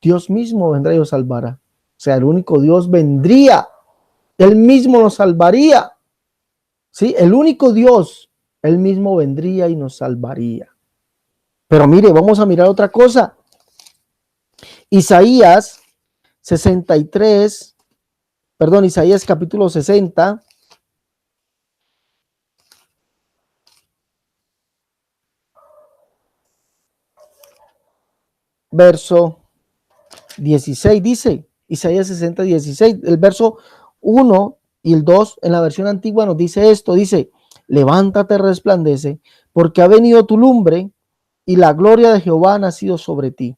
Dios mismo vendrá y os salvará. O sea, el único Dios vendría, él mismo nos salvaría. ¿Sí? El único Dios, él mismo vendría y nos salvaría. Pero mire, vamos a mirar otra cosa. Isaías capítulo 60. Verso 16 dice, Isaías 60, 16, el verso 1 y el 2 en la versión antigua nos dice esto, dice: levántate, resplandece, porque ha venido tu lumbre y la gloria de Jehová ha nacido sobre ti.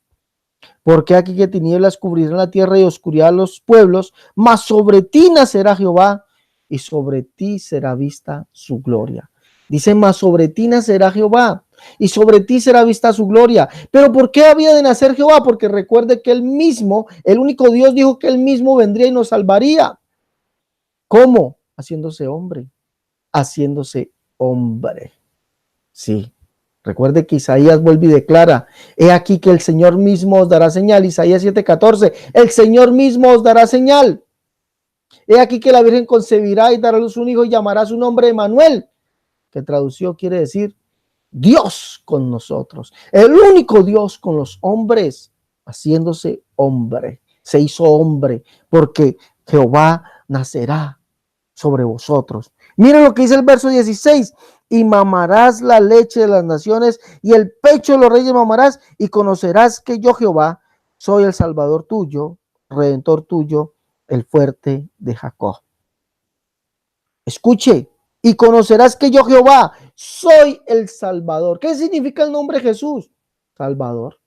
Porque aquí que tinieblas cubrirán la tierra y oscuridad los pueblos, mas sobre ti nacerá Jehová y sobre ti será vista su gloria. Dice, mas sobre ti nacerá Jehová y sobre ti será vista su gloria. Pero ¿por qué había de nacer Jehová? Porque recuerde que él mismo, el único Dios, dijo que él mismo vendría y nos salvaría. ¿Cómo? Haciéndose hombre. Haciéndose hombre. Sí. Recuerde que Isaías vuelve y declara, he aquí que el Señor mismo os dará señal. Isaías 7:14, el Señor mismo os dará señal. He aquí que la Virgen concebirá y dará a luz un hijo y llamará su nombre Emmanuel, que traducido quiere decir Dios con nosotros. El único Dios con los hombres, haciéndose hombre. Se hizo hombre porque Jehová nacerá sobre vosotros. Miren lo que dice el verso 16. Y mamarás la leche de las naciones y el pecho de los reyes mamarás y conocerás que yo Jehová soy el Salvador tuyo, Redentor tuyo, el fuerte de Jacob. Escuche, y conocerás que yo Jehová soy el Salvador. ¿Qué significa el nombre Jesús? Salvador.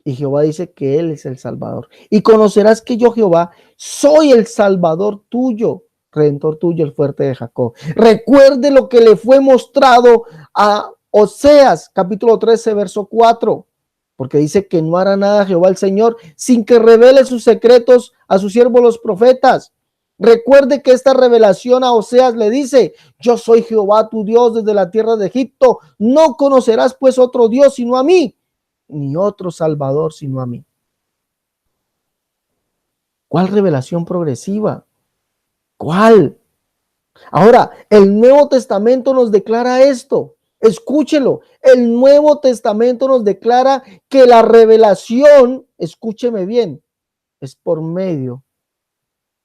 Y Jehová dice que Él es el Salvador. Y conocerás que yo Jehová soy el Salvador tuyo, Redentor tuyo, el fuerte de Jacob. Recuerde lo que le fue mostrado a Oseas, capítulo 13, verso 4. Porque dice que no hará nada Jehová el Señor sin que revele sus secretos a sus siervos los profetas. Recuerde que esta revelación a Oseas le dice, yo soy Jehová tu Dios desde la tierra de Egipto. No conocerás pues otro Dios sino a mí, ni otro Salvador sino a mí. ¿Cuál revelación progresiva? ¿Cuál? Ahora, el Nuevo Testamento nos declara esto. Escúchelo. El Nuevo Testamento nos declara que la revelación, escúcheme bien, es por medio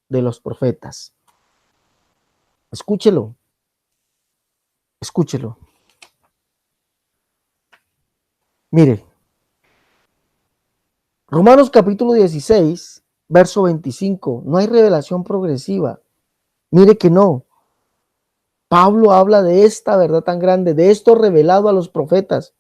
de los profetas. Escúchelo. Escúchelo. Mire, Romanos capítulo 16, verso 25, no hay revelación progresiva. Mire que no. Pablo habla de esta verdad tan grande, de esto revelado a los profetas,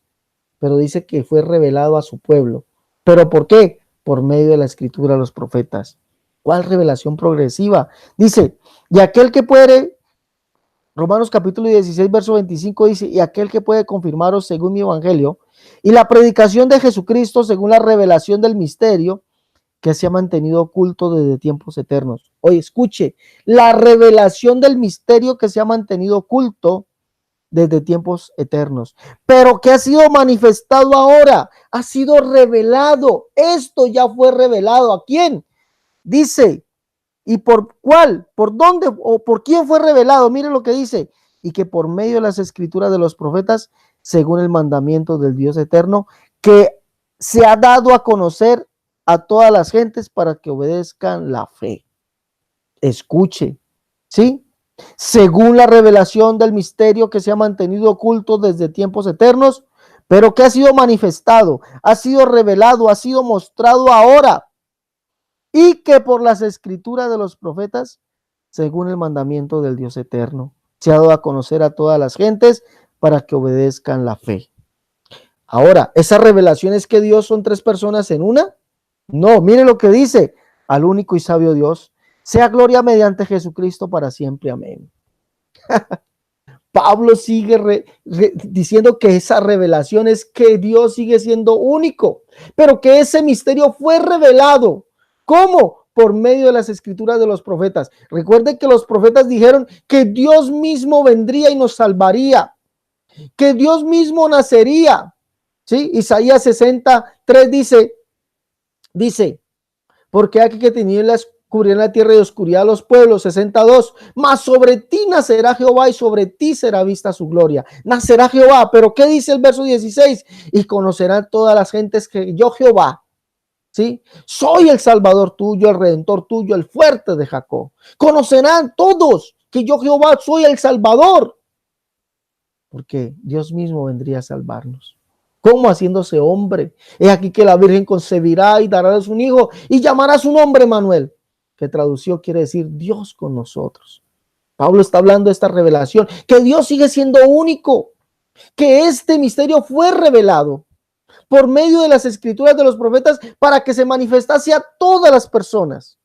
pero dice que fue revelado a su pueblo. ¿Pero por qué? Por medio de la escritura a los profetas. ¿Cuál revelación progresiva? Dice, y aquel que puede, Romanos capítulo 16, verso 25 dice, y aquel que puede confirmaros según mi evangelio, y la predicación de Jesucristo según la revelación del misterio, que se ha mantenido oculto desde tiempos eternos. Oye, escuche, la revelación del misterio que se ha mantenido oculto desde tiempos eternos, pero que ha sido manifestado ahora, ha sido revelado. Esto ya fue revelado. ¿A quién? Dice, ¿y por cuál? ¿Por dónde? ¿O por quién fue revelado? Mire lo que dice, y que por medio de las escrituras de los profetas, según el mandamiento del Dios eterno, que se ha dado a conocer a todas las gentes para que obedezcan la fe. Escuche, ¿sí? Según la revelación del misterio que se ha mantenido oculto desde tiempos eternos, pero que ha sido manifestado, ha sido revelado, ha sido mostrado ahora, y que por las escrituras de los profetas, según el mandamiento del Dios eterno, se ha dado a conocer a todas las gentes para que obedezcan la fe. Ahora, ¿esa revelación es que Dios son tres personas en una? No, mire lo que dice, al único y sabio Dios, sea gloria mediante Jesucristo para siempre, amén. Pablo sigue diciendo que esa revelación es que Dios sigue siendo único, pero que ese misterio fue revelado. ¿Cómo? Por medio de las escrituras de los profetas. Recuerden que los profetas dijeron que Dios mismo vendría y nos salvaría, que Dios mismo nacería. ¿Sí? Isaías 63 dice, porque aquí que tinieblas cubrirán la tierra y oscuridad a los pueblos. 62, mas sobre ti nacerá Jehová y sobre ti será vista su gloria. Nacerá Jehová, pero ¿qué dice el verso 16? Y conocerán todas las gentes que yo Jehová, ¿sí? Soy el Salvador tuyo, el Redentor tuyo, el fuerte de Jacob. Conocerán todos que yo Jehová soy el Salvador, porque Dios mismo vendría a salvarnos. ¿Cómo? Haciéndose hombre. Es aquí que la Virgen concebirá y dará a luz un hijo y llamará su nombre Emmanuel, que traducido quiere decir Dios con nosotros. Pablo está hablando de esta revelación, que Dios sigue siendo único, que este misterio fue revelado, por medio de las escrituras de los profetas para que se manifestase a todas las personas.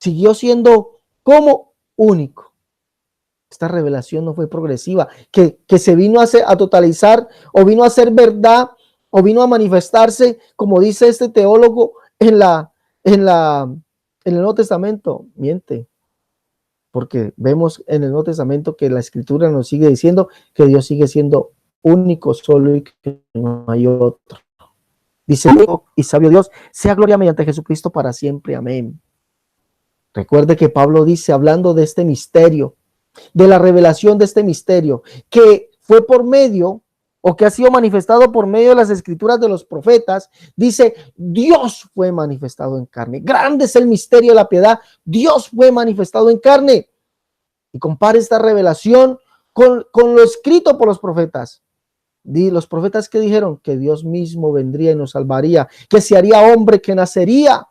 Siguió siendo como único. Esta revelación no fue progresiva, que se vino a totalizar o vino a ser verdad o vino a manifestarse, como dice este teólogo en el Nuevo Testamento. Miente, porque vemos en el Nuevo Testamento que la Escritura nos sigue diciendo que Dios sigue siendo único, solo, y que no hay otro. Dice, y sabio Dios, sea gloria mediante Jesucristo para siempre. Amén. Recuerde que Pablo dice, hablando de este misterio, de la revelación de este misterio, que fue por medio, o que ha sido manifestado por medio de las escrituras de los profetas, dice, Dios fue manifestado en carne. Grande es el misterio de la piedad. Dios fue manifestado en carne. Y compare esta revelación con lo escrito por los profetas. Los profetas que dijeron que Dios mismo vendría y nos salvaría, que se haría hombre, que nacería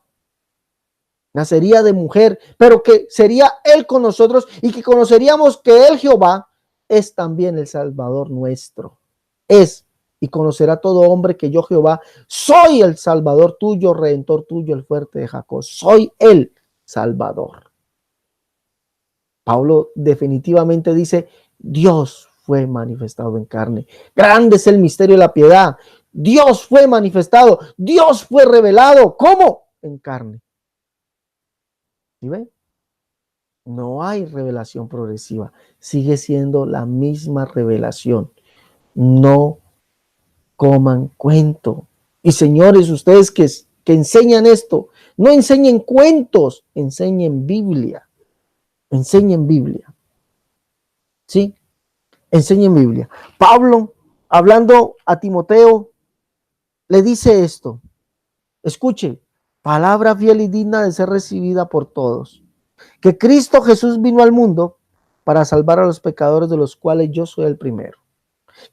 de mujer, pero que sería Él con nosotros y que conoceríamos que Él, Jehová, es también el Salvador nuestro. Es, y conocerá todo hombre que yo, Jehová, soy el Salvador tuyo, Redentor tuyo, el fuerte de Jacob. Soy el Salvador. Pablo definitivamente dice, Dios fue manifestado en carne. Grande es el misterio de la piedad. Dios fue manifestado. Dios fue revelado. ¿Cómo? En carne. ¿Sí ven? No hay revelación progresiva. Sigue siendo la misma revelación. No coman cuento. Y señores, ustedes que enseñan esto, no enseñen cuentos, enseñen Biblia. Enseñen Biblia. ¿Sí? Enseñen Biblia. Pablo, hablando a Timoteo, le dice esto. Escuche, palabra fiel y digna de ser recibida por todos. Que Cristo Jesús vino al mundo para salvar a los pecadores, de los cuales yo soy el primero.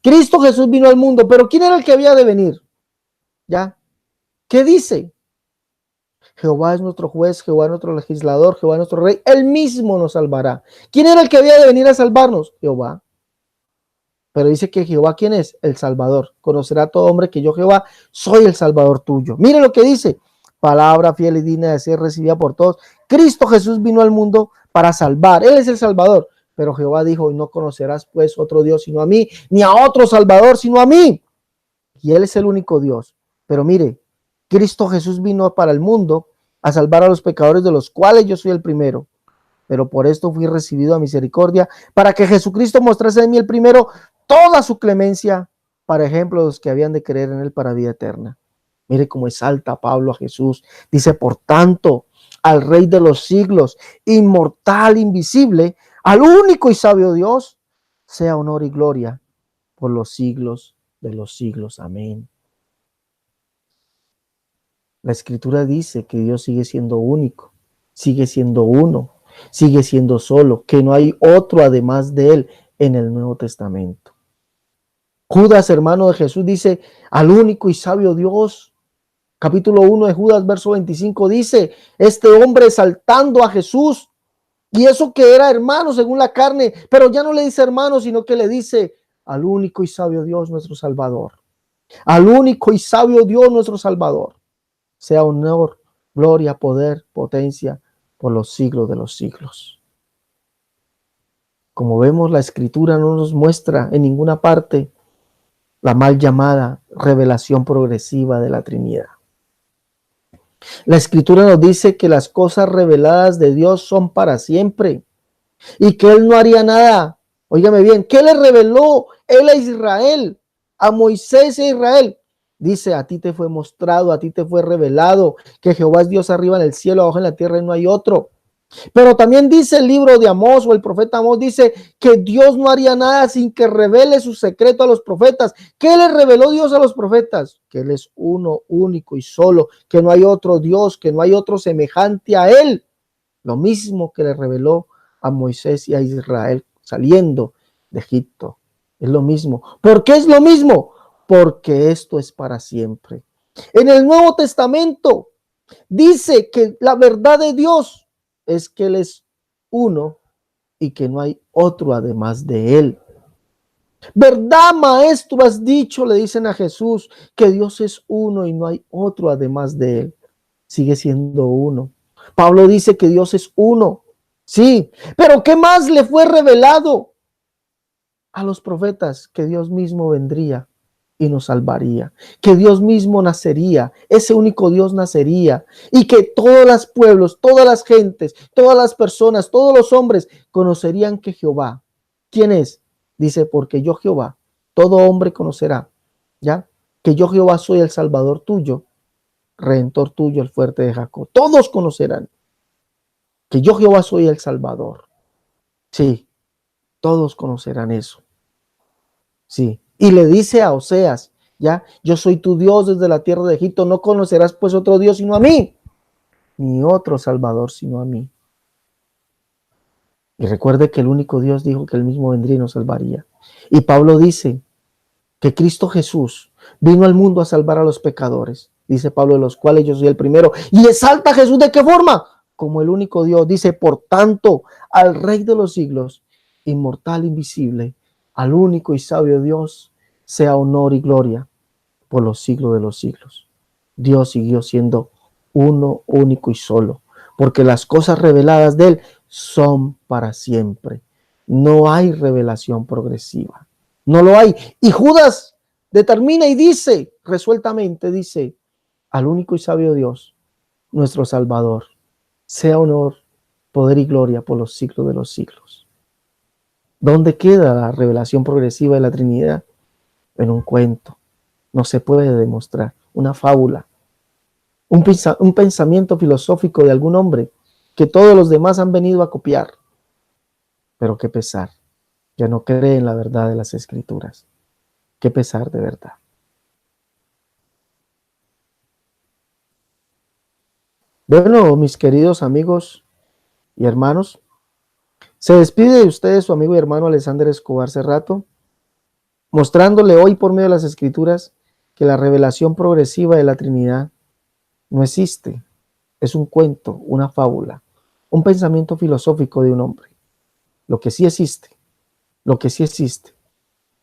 Cristo Jesús vino al mundo, pero ¿quién era el que había de venir? ¿Ya? ¿Qué dice? Jehová es nuestro juez, Jehová es nuestro legislador, Jehová es nuestro rey, Él mismo nos salvará. ¿Quién era el que había de venir a salvarnos? Jehová. Pero dice que Jehová, ¿quién es? El Salvador. Conocerá todo hombre que yo, Jehová, soy el Salvador tuyo. Mire lo que dice. Palabra fiel y digna de ser recibida por todos. Cristo Jesús vino al mundo para salvar. Él es el Salvador. Pero Jehová dijo, no conocerás pues otro Dios sino a mí, ni a otro Salvador sino a mí. Y Él es el único Dios. Pero mire, Cristo Jesús vino para el mundo a salvar a los pecadores, de los cuales yo soy el primero. Pero por esto fui recibido a misericordia, para que Jesucristo mostrase en mí el primero toda su clemencia, para ejemplo, los que habían de creer en Él para vida eterna. Mire cómo exalta Pablo a Jesús. Dice, por tanto, al Rey de los siglos, inmortal, invisible, al único y sabio Dios, sea honor y gloria por los siglos de los siglos. Amén. La Escritura dice que Dios sigue siendo único, sigue siendo uno, sigue siendo solo, que no hay otro además de Él en el Nuevo Testamento. Judas, hermano de Jesús, dice, al único y sabio Dios. Capítulo 1 de Judas, verso 25, dice, este hombre exaltando a Jesús, y eso que era hermano según la carne, pero ya no le dice hermano, sino que le dice al único y sabio Dios, nuestro Salvador. Al único y sabio Dios, nuestro Salvador. Sea honor, gloria, poder, potencia por los siglos de los siglos. Como vemos, la Escritura no nos muestra en ninguna parte la mal llamada revelación progresiva de la Trinidad. La Escritura nos dice que las cosas reveladas de Dios son para siempre y que Él no haría nada. Óigame bien, ¿qué le reveló Él a Israel, a Moisés e Israel? Dice, a ti te fue mostrado, a ti te fue revelado que Jehová es Dios arriba en el cielo, abajo en la tierra y no hay otro. Pero también dice el libro de Amós, o el profeta Amós, dice que Dios no haría nada sin que revele su secreto a los profetas. ¿Qué le reveló Dios a los profetas? Que Él es uno, único y solo, que no hay otro Dios, que no hay otro semejante a Él. Lo mismo que le reveló a Moisés y a Israel saliendo de Egipto. Es lo mismo. ¿Por qué es lo mismo? Porque esto es para siempre. En el Nuevo Testamento dice que la verdad de Dios es que Él es uno y que no hay otro además de Él. ¿Verdad, maestro, has dicho? Le dicen a Jesús que Dios es uno y no hay otro además de él. Sigue siendo uno. Pablo dice que Dios es uno. Sí, pero ¿qué más le fue revelado a los profetas? Que Dios mismo vendría y nos salvaría, que Dios mismo nacería, ese único Dios nacería, y que todos los pueblos, todas las gentes, todas las personas, todos los hombres conocerían que Jehová, ¿quién es? Dice, porque yo Jehová, todo hombre conocerá, ¿ya? Que yo Jehová soy el Salvador tuyo, Redentor tuyo, el fuerte de Jacob. Todos conocerán que yo Jehová soy el Salvador. Sí, todos conocerán eso. Sí. Y le dice a Oseas, ya, yo soy tu Dios desde la tierra de Egipto, no conocerás pues otro Dios sino a mí, ni otro Salvador sino a mí. Y recuerde que el único Dios dijo que él mismo vendría y nos salvaría. Y Pablo dice que Cristo Jesús vino al mundo a salvar a los pecadores, dice Pablo, de los cuales yo soy el primero. Y exalta a Jesús, ¿de qué forma? Como el único Dios. Dice, por tanto, al Rey de los siglos, inmortal, invisible, al único y sabio Dios, sea honor y gloria por los siglos de los siglos. Dios siguió siendo uno, único y solo, porque las cosas reveladas de él son para siempre. No hay revelación progresiva. No lo hay. Y Judas determina y dice, resueltamente dice, al único y sabio Dios, nuestro Salvador, sea honor, poder y gloria por los siglos de los siglos. ¿Dónde queda la revelación progresiva de la Trinidad? En un cuento. No se puede demostrar. Una fábula. Un pensamiento filosófico de algún hombre que todos los demás han venido a copiar. Pero qué pesar, que no cree en la verdad de las Escrituras. Qué pesar de verdad. Bueno, mis queridos amigos y hermanos, se despide de ustedes su amigo y hermano Alexander Escobar Cerrato, mostrándole hoy por medio de las Escrituras que la revelación progresiva de la Trinidad no existe. Es un cuento, una fábula, un pensamiento filosófico de un hombre. Lo que sí existe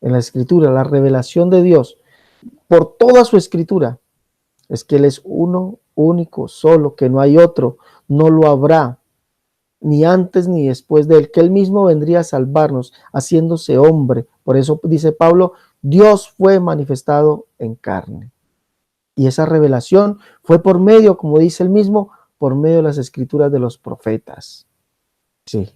en la Escritura, la revelación de Dios por toda su Escritura, es que Él es uno, único, solo, que no hay otro, no lo habrá, ni antes ni después de Él, que Él mismo vendría a salvarnos, haciéndose hombre. Por eso dice Pablo, Dios fue manifestado en carne. Y esa revelación fue por medio, como dice él mismo, por medio de las Escrituras de los profetas. Sí,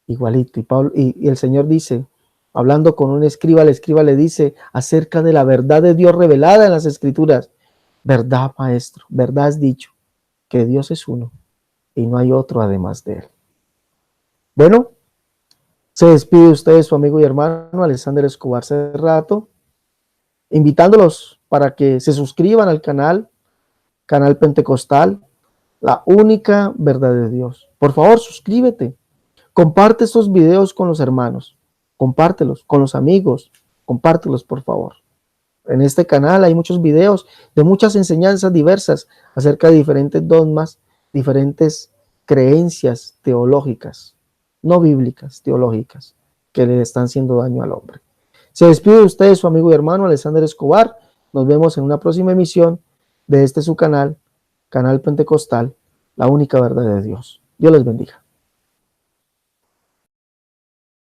igualito. Y el Señor dice, hablando con un escriba, el escriba le dice acerca de la verdad de Dios revelada en las Escrituras. Verdad, maestro, verdad has dicho, que Dios es uno y no hay otro además de él. Bueno, se despide de ustedes su amigo y hermano Alexander Escobar Cerrato, invitándolos para que se suscriban al canal Pentecostal, la única verdad de Dios. Por favor, suscríbete, comparte estos videos con los hermanos, compártelos con los amigos, compártelos por favor. En este canal hay muchos videos de muchas enseñanzas diversas acerca de diferentes dogmas, diferentes creencias teológicas, no bíblicas, teológicas, que le están haciendo daño al hombre. Se despide de ustedes su amigo y hermano Alexander Escobar. Nos vemos en una próxima emisión de su canal Pentecostal, la única verdad de Dios. Dios les bendiga.